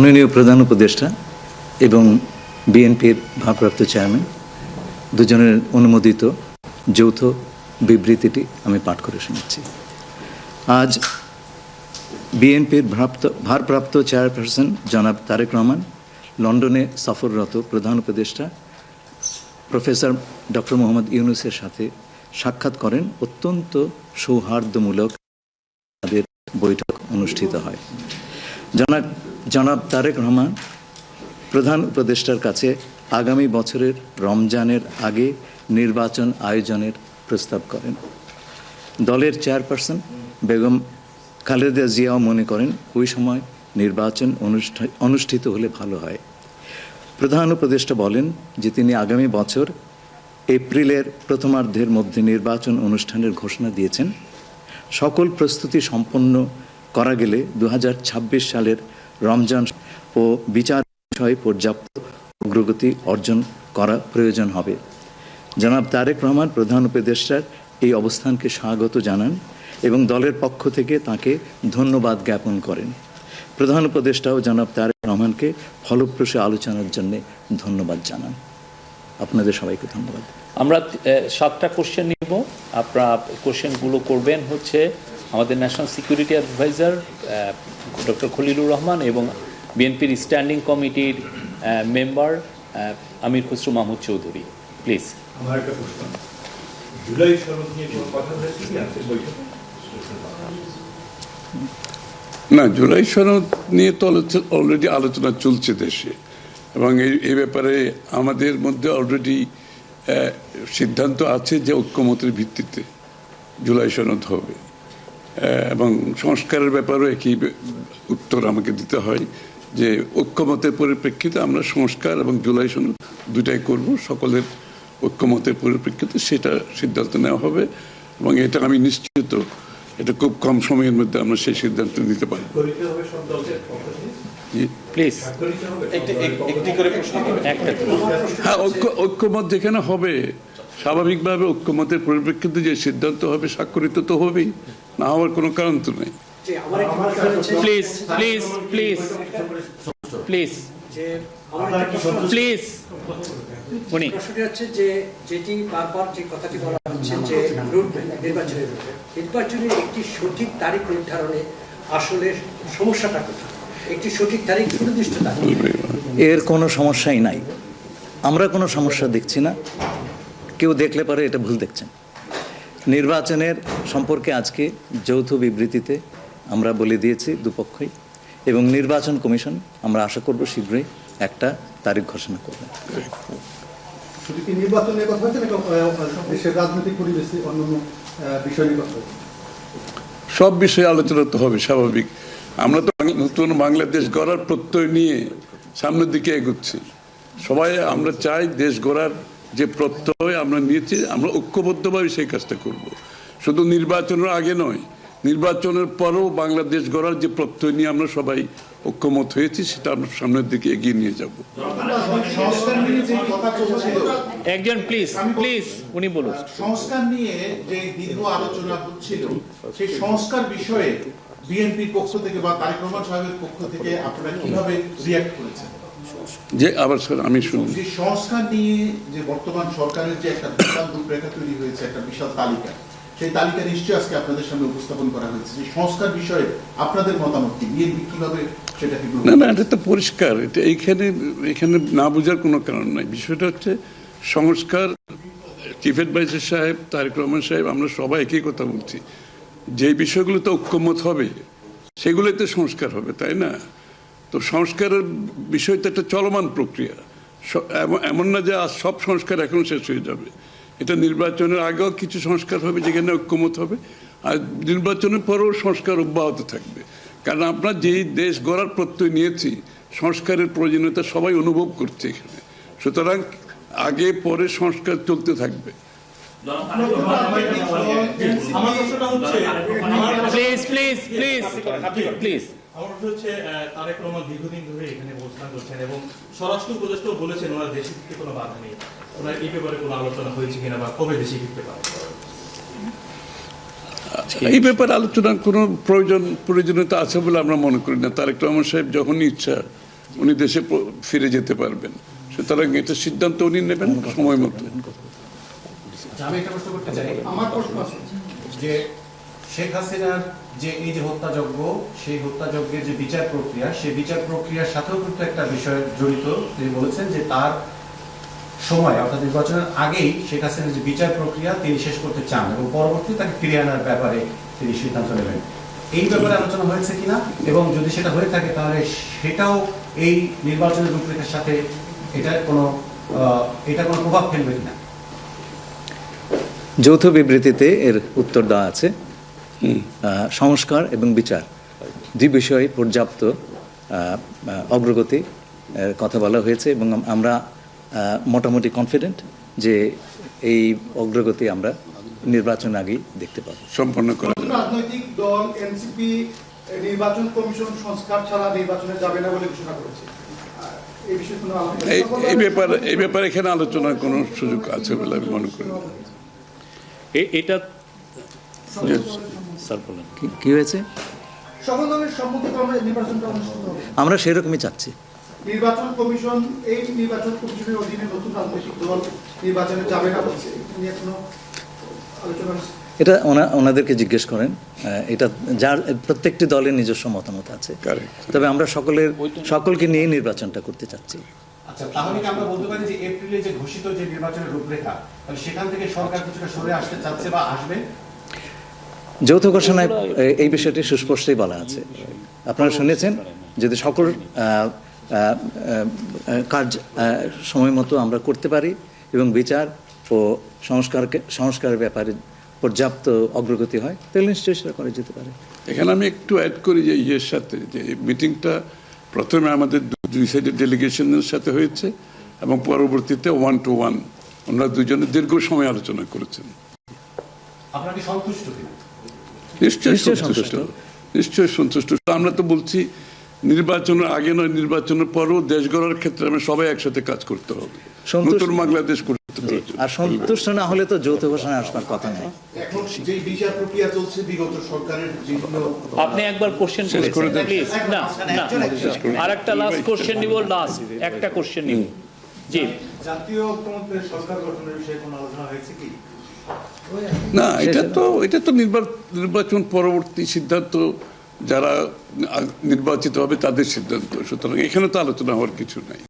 মাননীয় প্রধান উপদেষ্টা এবং বিএনপির ভারপ্রাপ্ত চেয়ারম্যান দুজনের অনুমোদিত যৌথ বিবৃতিটি আমি পাঠ করে শোনাচ্ছি। আজ বিএনপির ভারপ্রাপ্ত চেয়ারপারসন জনাব তারেক রহমান লন্ডনে সফররত প্রধান উপদেষ্টা প্রফেসর ডক্টর মোহাম্মদ ইউনূসের সাথে সাক্ষাৎ করেন। অত্যন্ত সৌহার্দ্যমূলক তাদের বৈঠক অনুষ্ঠিত হয়। জনাব তারেক রহমান প্রধান উপদেষ্টার কাছে আগামী বছরের রমজানের আগে নির্বাচন আয়োজনের প্রস্তাব করেন। দলের চেয়ারপারসন বেগম খালেদা জিয়াও মনে করেন ওই সময় নির্বাচন অনুষ্ঠিত হলে ভালো হয়। প্রধান উপদেষ্টা বলেন যে তিনি আগামী বছর এপ্রিলের প্রথমার্ধের মধ্যে নির্বাচন অনুষ্ঠানের ঘোষণা দিয়েছেন। সকল প্রস্তুতি সম্পন্ন করা গেলে 2026 সালের রমজান ও বিচার বিষয়ে পর্যাপ্ত অগ্রগতি অর্জন করা প্রয়োজন হবে। জনাব তারেক রহমান প্রধান উপদেষ্টার এই অবস্থানকে স্বাগত জানান এবং দলের পক্ষ থেকে তাকে ধন্যবাদ জ্ঞাপন করেন। প্রধান উপদেষ্টাও জনাব তারেক রহমানকে ফলপ্রসূ আলোচনার জন্য ধন্যবাদ জানান। আপনাদের সবাইকে ধন্যবাদ। আমরা 7টা কোশ্চেন নিব। আপনারা কোশ্চেনগুলো করবেন হচ্ছে আমাদের national security adviser doctor Khalilur Rahman এবং বিএনপির স্ট্যান্ডিং কমিটির মেম্বার আমির খসরু মাহমুদ চৌধুরী। প্লিজ। আমার একটা প্রশ্ন, জুলাই সনদ নিয়ে কোনো কথা হয়েছে কি আজকের বৈঠকে? না, জুলাই সনদ নিয়ে তো অলরেডি আলোচনা চলছে দেশে, এবং এই ব্যাপারে আমাদের মধ্যে অলরেডি সিদ্ধান্ত আছে যে ঐক্যমতের ভিত্তিতে জুলাই সনদ হবে, এবং সংস্কারের ব্যাপারেও একই উত্তর আমাকে দিতে হয় যে ঐক্যমতের পরিপ্রেক্ষিতে আমরা সংস্কার এবং জুলাই সনদ দুটাই করব। সকলের ঐক্যমতের পরিপ্রেক্ষিতে সেটা সিদ্ধান্ত নেওয়া হবে, এবং এটা আমি নিশ্চিত এটা খুব কম সময়ের মধ্যে আমরা সেই সিদ্ধান্ত নিতে পারবো। হ্যাঁ, ঐক্যমত যেখানে হবে স্বাভাবিকভাবে ঐক্যমতের পরিপ্রেক্ষিতে যে সিদ্ধান্ত হবে স্বাক্ষরিত তো হবেই, না হওয়ার কোনো কারণ তো নেই। Please please please please please. উনি প্রশ্নটি হচ্ছে যে যেটি বারবার যে কথাটি বলা হচ্ছে যে নির্বাচনের একটি সঠিক তারিখ নির্ধারণে আসলে সমস্যাটা কোথায়? একটি সঠিক তারিখ সুনির্দিষ্ট তারিখ, এর কোনো সমস্যাই নাই। আমরা কোনো সমস্যা দেখছি না। কেউ দেখলে পারে এটা ভুল দেখছেন। নির্বাচনের সম্পর্কে আজকে যৌথ বিবৃতিতে আমরা বলে দিয়েছি দুপক্ষই, এবং নির্বাচন কমিশন আমরা আশা করব শীঘ্রই একটা তারিখ ঘোষণা করবে। শুধু কি নির্বাচনের কথা হচ্ছে নাকি দেশের রাজনৈতিক পরিবেশে অন্যান্য বিষয় নিয়ে কথা হচ্ছে? সব বিষয়ে আলোচনা তো হবে স্বাভাবিক। আমরা তো নতুন বাংলাদেশ গড়ার প্রত্যয় নিয়ে সামনের দিকে এগোচ্ছি। সবাই আমরা চাই দেশ গড়ার যে প্রত্যয় আমরা নিয়েছি, আমরা ঐক্যবদ্ধভাবে সেই কাজটা করব। শুধু নির্বাচনের আগে নয়, নির্বাচনের পরেও বাংলাদেশ গড়ার যে প্রত্যয় নিয়ে আমরা সবাই ঐক্যমত হয়েছি সেটা আমরা সামনের দিকে এগিয়ে নিয়ে যাব। একজন প্লিজ প্লিজ উনি বলুন। সংস্কার নিয়ে যে দীর্ঘ আলোচনা হচ্ছিল, সেই সংস্কার বিষয়ে বিএনপির পক্ষ থেকে বা তারেক রহমান সাহেবের পক্ষ থেকে আপনারা কিভাবে রিঅ্যাক্ট করেছেন? যে আবার স্যার আমি শুনি, যে সংস্কার নিয়ে যে বর্তমান সরকারের যে একটা বিশাল রূপরেখা তৈরি হয়েছে, একটা বিশাল তালিকা, সেই তালিকা নিশ্চয়ই আজকে আপনাদের সামনে উপস্থাপন করা হয়েছে। যে সংস্কার বিষয়ে আপনাদের মতামত কি? বিএনপি কিভাবে সেটাকে? না না, এটা তো পরিষ্কার। এটা এখানে না বোঝার কোনো কারণ নাই। বিষয়টা হচ্ছে সংস্কার। চিফ অ্যাডভাইজার সাহেব, তারেক রহমান সাহেব, আমরা সবাই একই কথা বলছি। যে বিষয়গুলোতে ঐক্যমত হবে সেগুলোতে সংস্কার হবে, তাই না? তো সংস্কারের বিষয়টা একটা চলমান প্রক্রিয়া। এমন না যে আজ সব সংস্কার এখন শেষ হয়ে যাবে। এটা নির্বাচনের আগেও কিছু সংস্কার হবে যেখানে ঐক্যমত হবে, আর নির্বাচনের পরেও সংস্কার অব্যাহত থাকবে। কারণ আমরা যেই দেশ গড়ার প্রত্যয় নিয়েছি, সংস্কারের প্রয়োজনীয়তা সবাই অনুভব করছে এখানে। সুতরাং আগে পরে সংস্কার চলতে থাকবে। Please please please please. আমার হচ্ছে তারেক রহমান দীর্ঘদিন ধরে এখানে অবস্থান করছেন এবং স্বরাষ্ট্র উপদেষ্টাও বলেছেন ওনার দেশে ফিরতে কোনো বাধা নেই। ওনার এই ব্যাপারে কোনো আলোচনা হয়েছে কিনা বা কবে দেশে ফিরতে পারে? এই ব্যাপারে আলোচনার কোনো প্রয়োজনীয়তা আছে বলে আমরা মনে করি না। তারেক রহমান সাহেব যখনই ইচ্ছা উনি দেশে ফিরে যেতে পারবেন। সুতরাং এটা সিদ্ধান্ত উনি নেবেন সময় মতো। আমি একটা প্রশ্ন করতে চাই, আমার প্রশ্ন আছে যে শেখ হাসিনার যে এই যে হত্যাযজ্ঞ, সেই হত্যাযজ্ঞের যে বিচার প্রক্রিয়া, সেই বিচার প্রক্রিয়ার সাথেও কিন্তু একটা বিষয় জড়িত। তিনি বলেছেন যে তার সময় অর্থাৎ নির্বাচনের আগেই শেখ হাসিনার যে বিচার প্রক্রিয়া তিনি শেষ করতে চান এবং পরবর্তীতে তাকে ফিরিয়ে আনার ব্যাপারে তিনি সিদ্ধান্ত নেবেন। এই ব্যাপারে আলোচনা হয়েছে কিনা, এবং যদি সেটা হয়ে থাকে তাহলে সেটাও এই নির্বাচনের রূপরেখার সাথে এটার কোনো প্রভাব ফেলবে কিনা? যৌথ বিবৃতিতে এর উত্তর দেওয়া আছে। সংস্কার এবং বিচার দুই বিষয়ে পর্যাপ্ত অগ্রগতি কথা বলা হয়েছে এবং আমরা মোটামুটি কনফিডেন্ট যে এই অগ্রগতি আমরা নির্বাচন আগেই দেখতে পাবো। সম্পন্ন করা নতুন রাজনৈতিক দল এনসিপি নির্বাচন কমিশন সংস্কার ছাড়া নির্বাচনে যাবে না বলে ঘোষণা করেছে। এই বিষয়ে কোনো এই ব্যাপারে এখানে আলোচনার কোনো সুযোগ আছে বলে আমি মনে করি না। এটা স্যার বলেন। কি হয়েছে? সকল দলের সম্মতিক্রমে নির্বাচনটা অনুষ্ঠিত হবে। আমরা সেরকমই চাচ্ছি। নির্বাচন কমিশন এই নির্বাচন কমিশনের অধীনে নতুন রাজনৈতিক দল নির্বাচনে যাবে না বলছে, এটা নিয়ে কোনো আলোচনা হয়েছে? এটা ওনাদেরকে জিজ্ঞেস করেন। এটা যার প্রত্যেকটি দলের নিজস্ব মতামত আছে, তবে আমরা সকলকে নিয়ে নির্বাচনটা করতে চাচ্ছি। আচ্ছা, তাহলে কি আমরা বলতে পারি যে এপ্রিলে যে ঘোষিত যে নির্বাচনের রূপরেখা, তাহলে সেখান থেকে সরকার কিছুটা সরে আসতে চাচ্ছে বা আসবে? যৌথ ঘোষণায় এই বিষয়টি সুস্পষ্টই বলা আছে। আপনারা শুনেছেন, যদি সকল কাজ সময় মতো আমরা করতে পারি এবং বিচার ও সংস্কারের ব্যাপারে পর্যাপ্ত অগ্রগতি হয়, তাহলে নিশ্চয়ই সেটা করা যেতে পারে। এখানে আমি একটু অ্যাড করি যে ইয়ের সাথে, যে মিটিংটা প্রথমে আমাদের দুই সাইডের ডেলিগেশনের সাথে হয়েছে এবং পরবর্তীতে 1-to-1 ওনারা দুজনে দীর্ঘ সময় আলোচনা করেছেন। আপনারা কি সন্তুষ্ট কিনা? নিশ্চয়ই সন্তুষ্ট। আমরা তো বলছি নির্বাচনের আগে নয়, নির্বাচনের পরও দেশ গড়ার ক্ষেত্রে আমরা সবাই একসাথে কাজ করতে হবে, নতুন বাংলাদেশ করতে হবে। আর সন্তুষ্ট না হলে তো যৌথ ঘোষণা আসবার কথা নেই। এখন যে বিচার প্রক্রিয়া চলছে বিগত সরকারের বিভিন্ন, আপনি একবার কোশ্চেন করে দেন প্লিজ। না আর একটা লাস্ট কোশ্চেন নিব, লাস্ট একটা কোশ্চেন নিব। জি, জাতীয় ঐক্যমত্যের সরকার গঠনের বিষয়ে কোনো আলোচনা হয়েছে কি? না, এটা তো নির্বাচন পরবর্তী সিদ্ধান্ত, যারা নির্বাচিত হবে তাদের সিদ্ধান্ত। সুতরাং এখানে তো আলোচনা হওয়ার কিছু নাই।